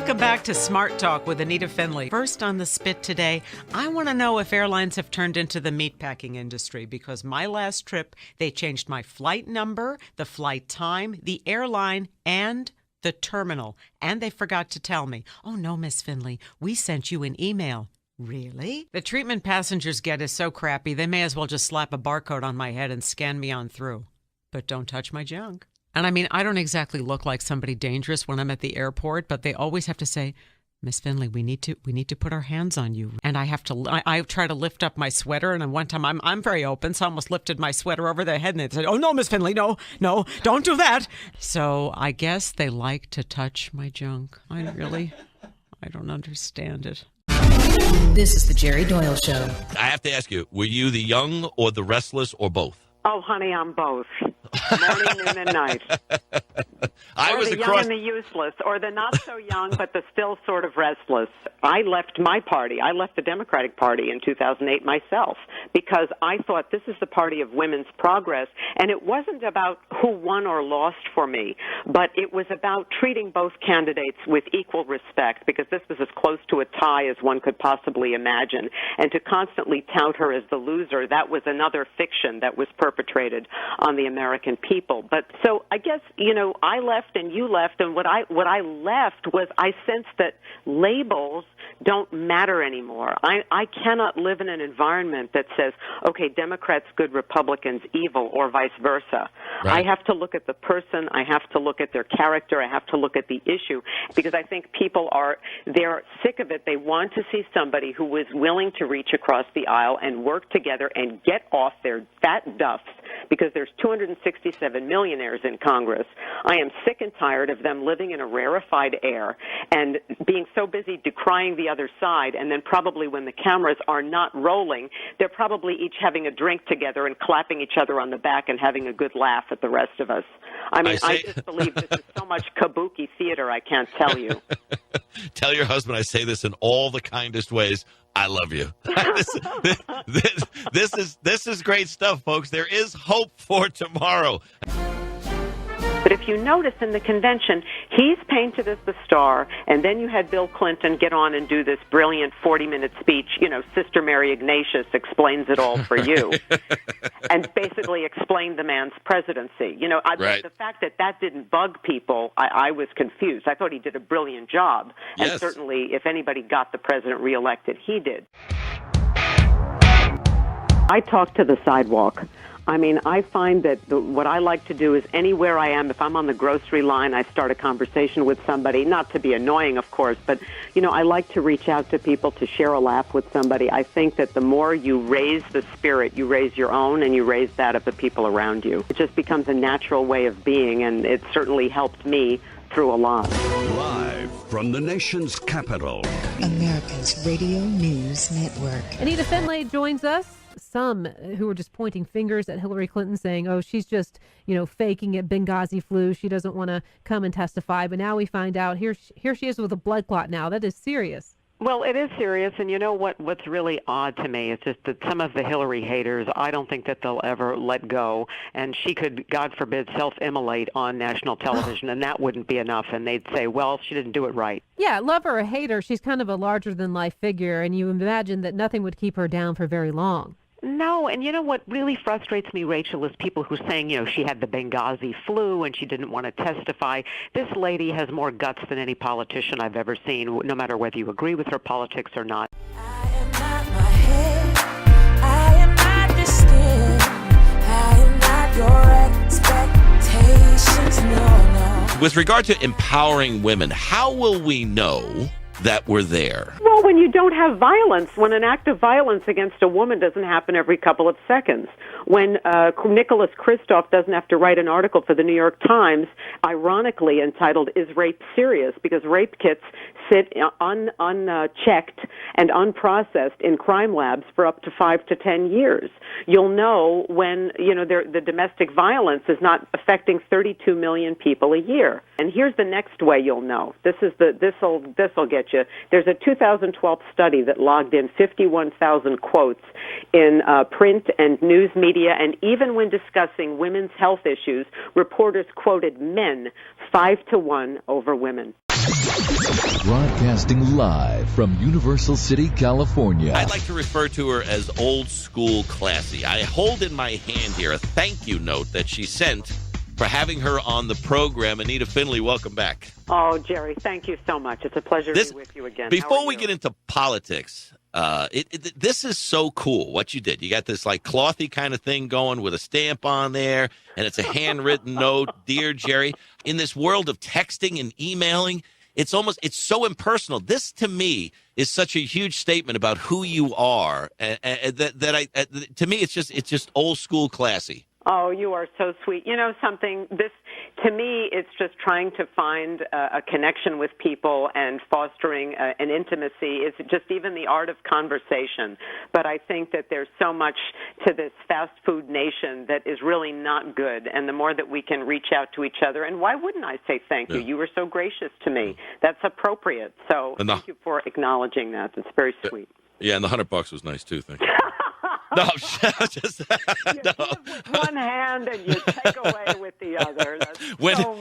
Welcome back to Smart Talk with Anita Finlay. First on the spit today, I want to know if airlines have turned into the meatpacking industry, because my last trip, they changed my flight number, the flight time, the airline, and the terminal. And they forgot to tell me, oh no, Miss Finlay, we sent you an email. Really? The treatment passengers get is so crappy, they may as well just slap a barcode on my head and scan me on through. But don't touch my junk. And I mean, I don't exactly look like somebody dangerous when I'm at the airport, but they always have to say, Miss Finlay, we need to put our hands on you. And I try to lift up my sweater, and one time I'm very open, so I almost lifted my sweater over their head, and they said, oh no, Miss Finlay, no, don't do that. So I guess they like to touch my junk. I don't understand it. This is the Jerry Doyle Show. I have to ask you, were you the young or the restless or both? Oh, honey, I'm both. Morning, noon, and night. I was the young and the useless, or the not so young, but the still sort of restless. I left my party. I left the Democratic Party in 2008 myself, because I thought this is the party of women's progress, and it wasn't about who won or lost for me, but it was about treating both candidates with equal respect, because this was as close to a tie as one could possibly imagine. And to constantly tout her as the loser, that was another fiction that was perpetrated on the American people. But so I guess, I left and you left, and what I left was I sensed that labels don't matter anymore. I cannot live in an environment that says, okay, Democrats good, Republicans evil, or vice versa. Right. I have to look at the person, I have to look at their character, I have to look at the issue, because I think people they're sick of it. They want to see somebody who is willing to reach across the aisle and work together and get off their fat duffs, because there's 267 millionaires in Congress. I am sick and tired of them living in a rarefied air and being so busy decrying the other side, and then probably when the cameras are not rolling, they're probably each having a drink together and clapping each other on the back and having a good laugh at the rest of us. I mean, I just believe this is so much kabuki theater, I can't tell you. Tell your husband I say this in all the kindest ways. I love you. This is great stuff, folks. There is hope for tomorrow. But if you notice in the convention, he's painted as the star, and then you had Bill Clinton get on and do this brilliant 40-minute speech, Sister Mary Ignatius explains it all for you, and basically explained the man's presidency. Right. The fact that didn't bug people, I was confused. I thought he did a brilliant job, and yes. Certainly if anybody got the president reelected, he did. I talk to the sidewalk. I mean, I find that what I like to do is anywhere I am, if I'm on the grocery line, I start a conversation with somebody, not to be annoying, of course, but, I like to reach out to people to share a laugh with somebody. I think that the more you raise the spirit, you raise your own and you raise that of the people around you. It just becomes a natural way of being, and it certainly helped me through a lot. Live from the nation's capital, America's Radio News Network. Anita Finlay joins us. Some who are just pointing fingers at Hillary Clinton saying, oh, she's just, faking it, Benghazi flu. She doesn't want to come and testify. But now we find out here she is with a blood clot now. That is serious. Well, it is serious, and you know what's really odd to me is just that some of the Hillary haters, I don't think that they'll ever let go, and she could, God forbid, self-immolate on national television, and that wouldn't be enough, and they'd say, well, she didn't do it right. Yeah, love her or hate her, she's kind of a larger-than-life figure, and you imagine that nothing would keep her down for very long. No, and you know what really frustrates me, Rachel, is people who are saying, she had the Benghazi flu and she didn't want to testify. This lady has more guts than any politician I've ever seen, no matter whether you agree with her politics or not. I am not my head. I am not the skin. I am not your expectations, no. With regard to empowering women, how will we know that we're there? Well, when you don't have violence, when an act of violence against a woman doesn't happen every couple of seconds, when Nicholas Kristof doesn't have to write an article for the New York Times, ironically entitled, Is Rape Serious? Because rape kits sit unchecked and unprocessed in crime labs for up to 5 to 10 years. You'll know when, the domestic violence is not affecting 32 million people a year. And here's the next way you'll know. This'll get you. There's a 2012 study that logged in 51,000 quotes in print and news media, and even when discussing women's health issues, reporters quoted men 5-1 over women. Broadcasting live from Universal City, California. I'd like to refer to her as old school classy. I hold in my hand here a thank you note that she sent for having her on the program. Anita Finlay, welcome back. Oh, Jerry, thank you so much. It's a pleasure to be with you again. Before we get into politics, this is so cool what you did. You got this like clothy kind of thing going with a stamp on there, and it's a handwritten note. Dear Jerry, in this world of texting and emailing, it's so impersonal. This to me is such a huge statement about who you are. To me, it's just old school classy. Oh, you are so sweet. You know something, to me, it's just trying to find a connection with people and fostering an intimacy. It's just even the art of conversation. But I think that there's so much to this fast food nation that is really not good. And the more that we can reach out to each other, and why wouldn't I say thank you? You were so gracious to me. That's appropriate. So thank you for acknowledging that. It's very sweet. Yeah, and the $100 was nice too. Thank you. No, just you give with one hand and you take away with the other. That's so